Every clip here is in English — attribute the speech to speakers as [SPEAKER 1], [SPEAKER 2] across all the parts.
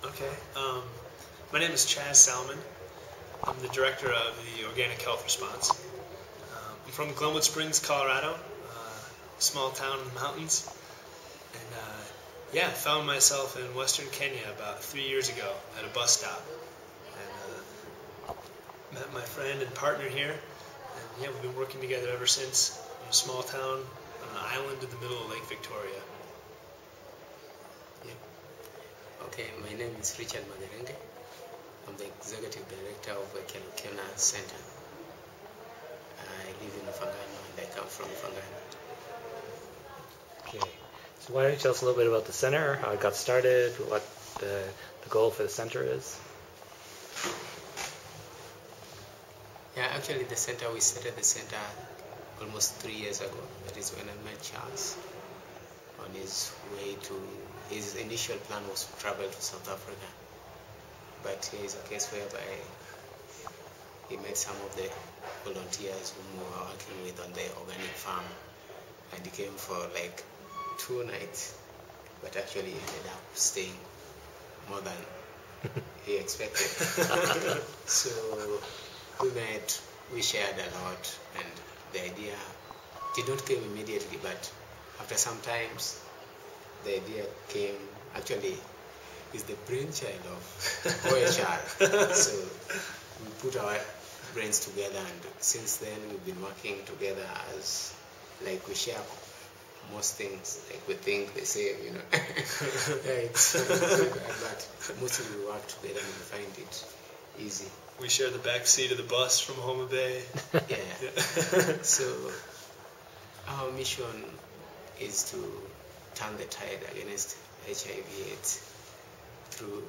[SPEAKER 1] Okay. My name is Salmen. I'm the director of the Organic Health Response. I'm from Glenwood Springs, Colorado, small town in the mountains. And yeah, found myself in Western Kenya about 3 years ago at a bus stop. And met my friend and partner here. And yeah, we've been working together ever since in a small town on an island in the middle of Lake Victoria. Yeah.
[SPEAKER 2] Okay, my name is Richard Magerenge. I'm the executive director of Ekialo Kiona Center. I live in Mfangano and I come from Mfangano.
[SPEAKER 3] Okay, so why don't you tell us a little bit about the center, how it got started, what the goal for the center is?
[SPEAKER 2] Yeah, actually we started the center almost 3 years ago. That is when I met Charles on his way to, his initial plan was to travel to South Africa. But here is a case whereby he met some of the volunteers whom we were working with on the organic farm, and he came for like 2 nights, but actually ended up staying more than he expected. So we met, we shared a lot, and the idea did not come immediately, but after some times the idea came. Actually, is the brainchild of OHR. So we put our brains together, and since then we've been working together as, like, we share most things, like we think the same, you know. But mostly we work together and we find it easy.
[SPEAKER 1] We share the back seat of the bus from Homa Bay.
[SPEAKER 2] Yeah. So our mission is to turn the tide against HIV/AIDS through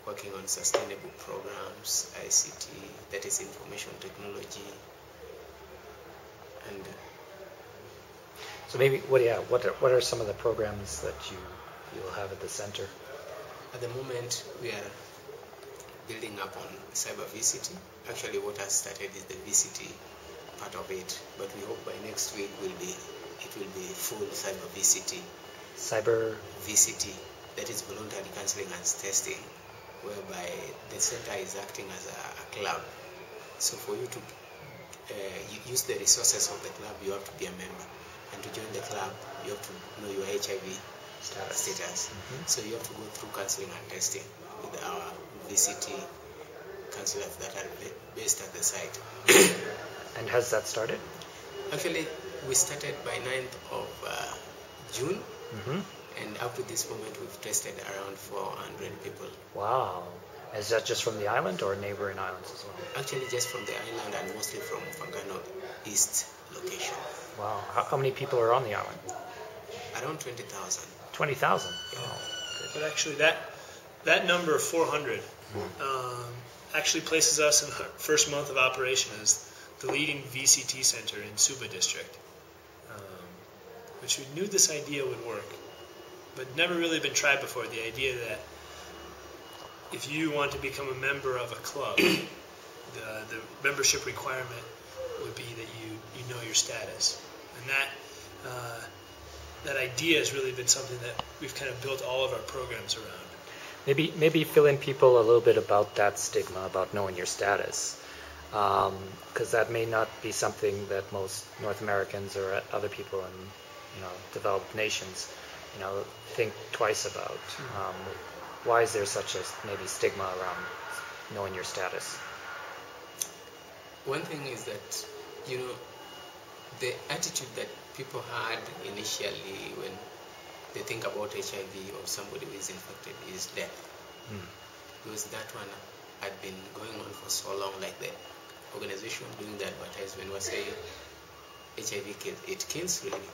[SPEAKER 2] working on sustainable programs, ICT, that is information technology, and
[SPEAKER 3] so maybe what are some of the programs that you'll have at the center?
[SPEAKER 2] at the moment we are building up on cyber VCT. Actually, what has started is the VCT part of it, but we hope by next week it will be full cyber VCT.
[SPEAKER 3] Cyber
[SPEAKER 2] VCT, that is voluntary counseling and testing, whereby the center is acting as a club. So for you to use the resources of the club, you have to be a member. And to join the club, you have to know your HIV status.
[SPEAKER 3] Mm-hmm.
[SPEAKER 2] So you have to go through counseling and testing with our VCT counselors that are based at the site.
[SPEAKER 3] And has that started?
[SPEAKER 2] Actually, we started by 9th of June.
[SPEAKER 3] Mm-hmm.
[SPEAKER 2] And up to this moment, we've tested around 400 people.
[SPEAKER 3] Wow. Is that just from the island or neighboring islands as well?
[SPEAKER 2] Actually, just from the island and mostly from Mfangano East location.
[SPEAKER 3] Wow. How many people are on the island?
[SPEAKER 2] Around 20,000.
[SPEAKER 3] 20,000?
[SPEAKER 2] Yeah.
[SPEAKER 3] Wow.
[SPEAKER 1] But actually that number, 400, actually places us in our first month of operation as the leading VCT center in Suba district, which we knew this idea would work, but never really been tried before. The idea that if you want to become a member of a club, the membership requirement would be that you know your status, and that idea has really been something that we've kind of built all of our programs around.
[SPEAKER 3] Maybe fill in people a little bit about that stigma about knowing your status, because that may not be something that most North Americans or other people in developed nations think twice about. Why is there such a maybe stigma around knowing your status?
[SPEAKER 2] One thing is that, the attitude that people had initially when they think about HIV or somebody who is infected is death. Because that one had been going on for so long, like the organization doing the advertisement was saying HIV kills, it kills really,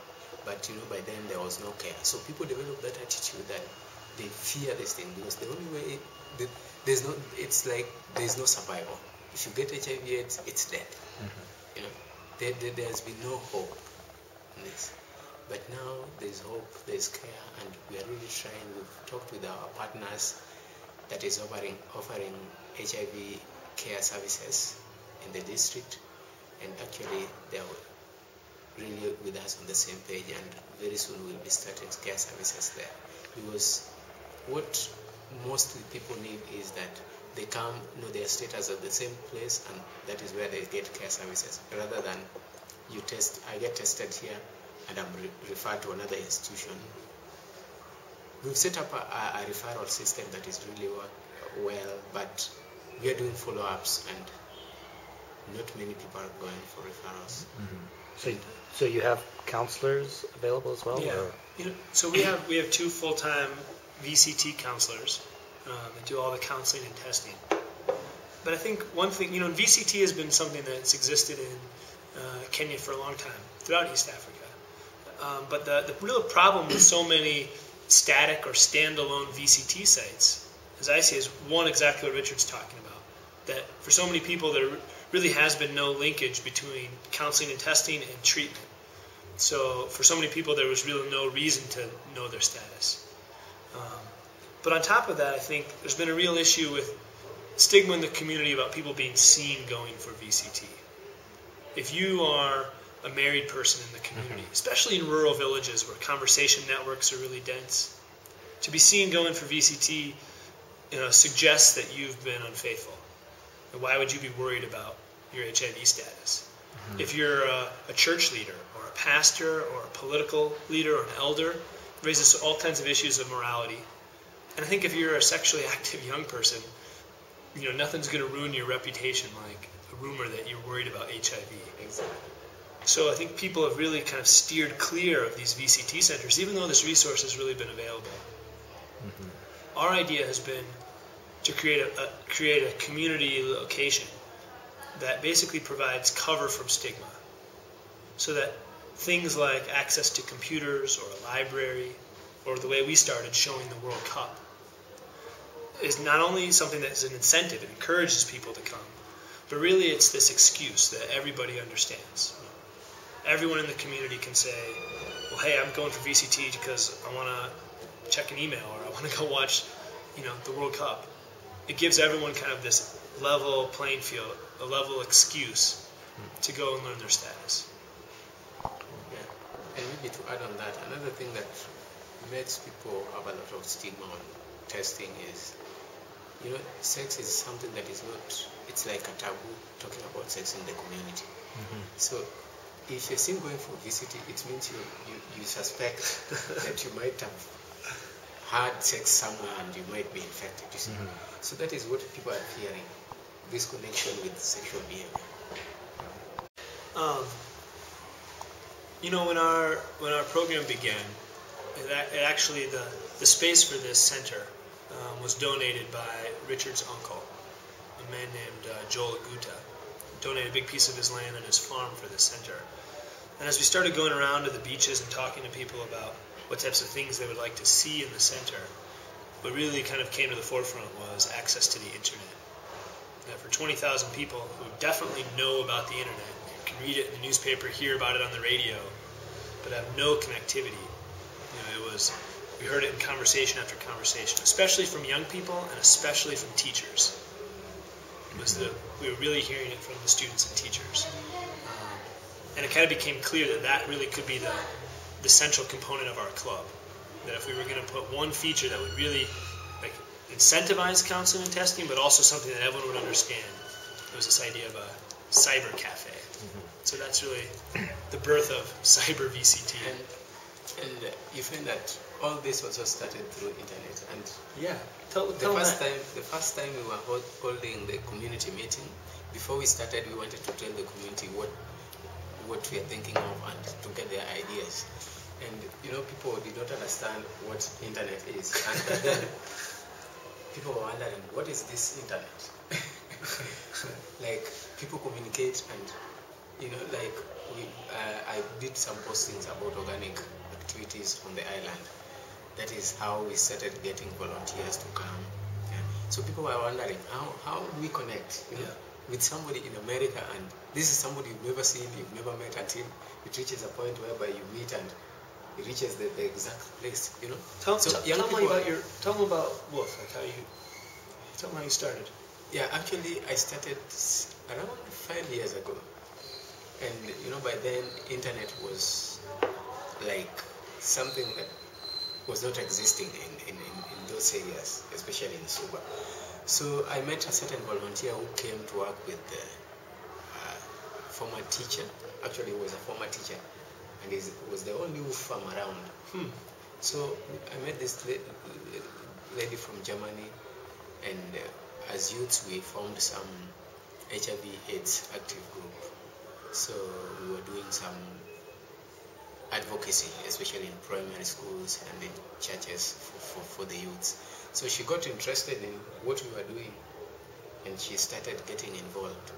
[SPEAKER 2] but by then there was no care. So people developed that attitude that they fear this thing because the only way there's no survival. If you get HIV/AIDS, it's death. Mm-hmm. There has been no hope in this. But now there's hope, there's care, and we are really trying. We've talked with our partners that is offering HIV care services in the district, and actually they're really with us on the same page, and very soon we'll be starting care services there. Because what most people need is that they come, know their status at the same place, and that is where they get care services, rather than I get tested here and I'm referred to another institution. We've set up a referral system that is really well, but we are doing follow-ups, and not many people are going for referrals.
[SPEAKER 3] So you have counselors available as well?
[SPEAKER 1] Yeah.
[SPEAKER 3] Or?
[SPEAKER 1] So we have 2 full-time VCT counselors that do all the counseling and testing. But I think one thing, VCT has been something that's existed in Kenya for a long time, throughout East Africa. But the real problem with so many static or standalone VCT sites, as I see, is one, exactly what Richard's talking about. That for so many people, there really has been no linkage between counseling and testing and treatment. So for so many people, there was really no reason to know their status. But on top of that, I think there's been a real issue with stigma in the community about people being seen going for VCT. If you are a married person in the community, especially in rural villages where conversation networks are really dense, to be seen going for VCT suggests that you've been unfaithful. And why would you be worried about your HIV status? If you're a church leader or a pastor or a political leader or an elder, it raises all kinds of issues of morality. And I think if you're a sexually active young person, nothing's going to ruin your reputation like a rumor that you're worried about HIV.
[SPEAKER 2] Exactly.
[SPEAKER 1] So I think people have really kind of steered clear of these VCT centers, even though this resource has really been available. Our idea has been to create a community location that basically provides cover from stigma, so that things like access to computers or a library, or the way we started, showing the World Cup, is not only something that is an incentive, it encourages people to come, but really it's this excuse that everybody understands. Everyone in the community can say, well, hey, I'm going for VCT because I want to check an email, or I want to go watch, the World Cup. It gives everyone kind of this level playing field, a level excuse to go and learn their status.
[SPEAKER 2] Yeah, and maybe to add on that, another thing that makes people have a lot of stigma on testing is, sex is something that is not, it's like a taboo, talking about sex in the community. So if you're seen going for VCT, it means you suspect that you might have had sex somewhere and you might be infected, you see. So that is what people are fearing, this connection with sexual behavior.
[SPEAKER 1] When our program began, actually the space for this center was donated by Richard's uncle, a man named Joel Aguta. Donated a big piece of his land and his farm for this center. And as we started going around to the beaches and talking to people about what types of things they would like to see in the center, what really kind of came to the forefront was access to the internet. Now, for 20,000 people who definitely know about the internet, can read it in the newspaper, hear about it on the radio, but have no connectivity, we heard it in conversation after conversation, especially from young people and especially from teachers. We were really hearing it from the students and teachers. And it kind of became clear that really could be the central component of our club. That if we were going to put one feature that would really incentivize counseling and testing, but also something that everyone would understand, it was this idea of a cyber cafe. So that's really the birth of cyber VCT.
[SPEAKER 2] And you find that all this also started through internet. And the first time we were holding the community meeting, before we started, we wanted to tell the community what we are thinking of and to get their ideas. And people did not understand what internet is. And then people were wondering, what is this internet? Like, people communicate, and I did some postings about organic activities on the island. That is how we started getting volunteers to come. Yeah. So people were wondering, how do we connect with somebody in America, and this is somebody you've never seen, you've never met, until it reaches a point whereby you meet and it reaches the exact place,
[SPEAKER 1] Tell them about Wolf, tell them how you started.
[SPEAKER 2] Yeah, actually I started around 5 years ago, and by then internet was like something that was not existing in those areas, especially in Suba. So I met a certain volunteer who came to work with the former teacher. Actually, he was a former teacher, and he was the only wolf farm around. So I met this lady from Germany, and as youths we formed some HIV/AIDS active group. So we were doing some advocacy, especially in primary schools and in churches for the youths. So she got interested in what we were doing, and she started getting involved.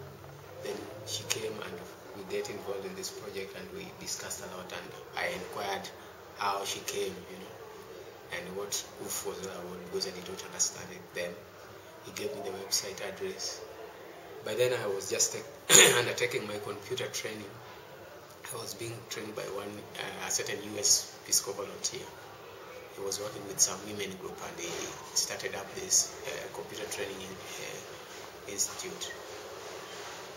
[SPEAKER 2] Then she came and we get involved in this project, and we discussed a lot, and I inquired how she came, and what UF was about, because I did not understand it then. He gave me the website address. By then I was just undertaking my computer training. I was being trained by a certain US Peace Corps volunteer. He was working with some women group, and he started up this computer training institute.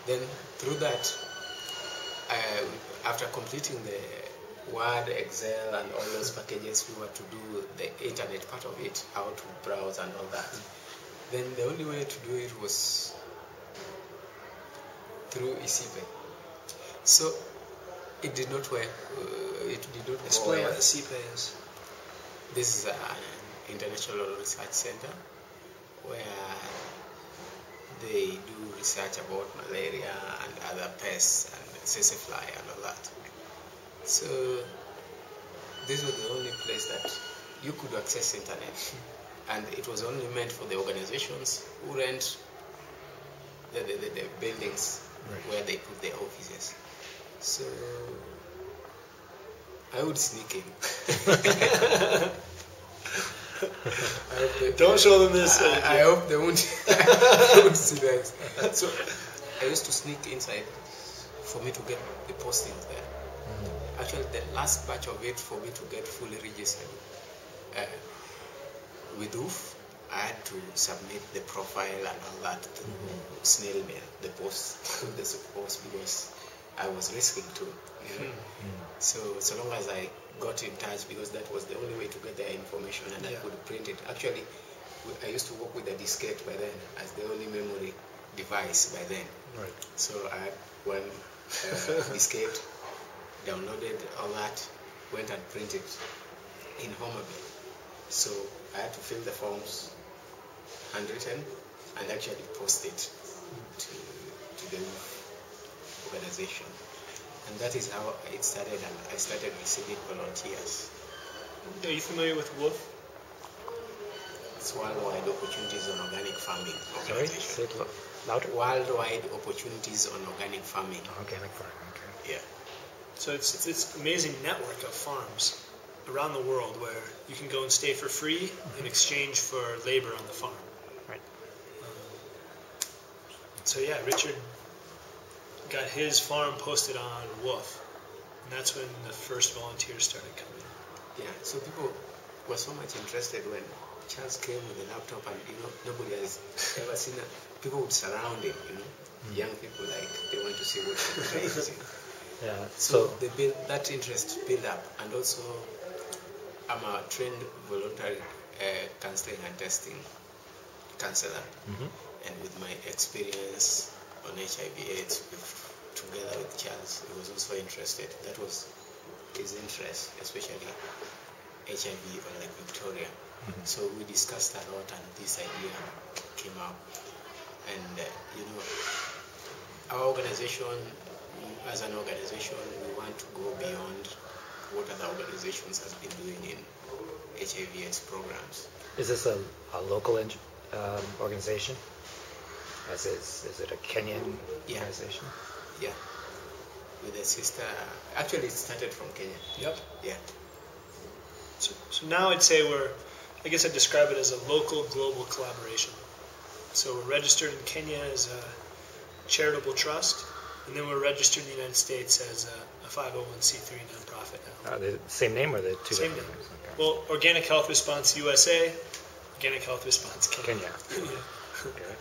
[SPEAKER 2] Then through that, after completing the Word, Excel, and all those packages, we were to do the internet part of it, how to browse and all that. Then the only way to do it was through ECPE. So it did not work. It did not
[SPEAKER 1] Explain
[SPEAKER 2] go
[SPEAKER 1] what ECPE is.
[SPEAKER 2] This is an international research center where they do research about malaria and other pests and fly and all that. So this was the only place that you could access internet, and it was only meant for the organizations who rent the buildings where they put their offices. So I would sneak in.
[SPEAKER 1] Don't show them this.
[SPEAKER 2] I hope they won't see that. So I used to sneak inside for me to get the postings there. Actually, the last batch of it for me to get fully registered with UF, I had to submit the profile and all that through snail mail, the post, because I was risking too. So long as I got in touch, because that was the only way to get their information, and I could print it. Actually, I used to work with a diskette by then as the only memory device by then.
[SPEAKER 3] Right.
[SPEAKER 2] So I had one diskette, downloaded all that, went and printed in Homa Bay. So I had to fill the forms handwritten and actually post it to the organization. And that is how it started, and I started receiving volunteers.
[SPEAKER 1] Are you familiar with WOOF?
[SPEAKER 2] It's Worldwide Opportunities on Organic Farming
[SPEAKER 3] Sorry,
[SPEAKER 2] organization.
[SPEAKER 3] say it louder.
[SPEAKER 2] Worldwide Opportunities on Organic Farming.
[SPEAKER 3] Organic farming, okay.
[SPEAKER 2] Yeah.
[SPEAKER 1] So it's an amazing network of farms around the world where you can go and stay for free in exchange for labor on the farm.
[SPEAKER 3] Right.
[SPEAKER 1] So yeah, Richard got his farm posted on WOOF, and that's when the first volunteers started coming.
[SPEAKER 2] Yeah, so people were so much interested when Charles came with a laptop, and nobody has ever seen it. People would surround him, young people, like they want to see what the guy is using.
[SPEAKER 3] Yeah.
[SPEAKER 2] So that interest built up, and also I'm a trained voluntary counseling and testing counselor, and with my experience on HIV/AIDS, together with Charles, he was also interested. That was his interest, especially HIV on Lake Victoria. So we discussed a lot, and this idea came up. And our organization, as an organization, we want to go beyond what other organizations have been doing in HIV/AIDS programs.
[SPEAKER 3] Is this a local organization? Is it a Kenyan organization?
[SPEAKER 2] Yeah. With a sister. Actually, it started from Kenya.
[SPEAKER 1] Yep.
[SPEAKER 2] Yeah.
[SPEAKER 1] So now I'd say I guess I'd describe it as a local global collaboration. So we're registered in Kenya as a charitable trust, and then we're registered in the United States as a 501c3 nonprofit now.
[SPEAKER 3] The same name or the two
[SPEAKER 1] Same
[SPEAKER 3] different
[SPEAKER 1] name.
[SPEAKER 3] names? Okay.
[SPEAKER 1] Well, Organic Health Response USA, Organic Health Response Kenya.
[SPEAKER 3] Kenya.
[SPEAKER 1] Yeah.
[SPEAKER 3] Okay.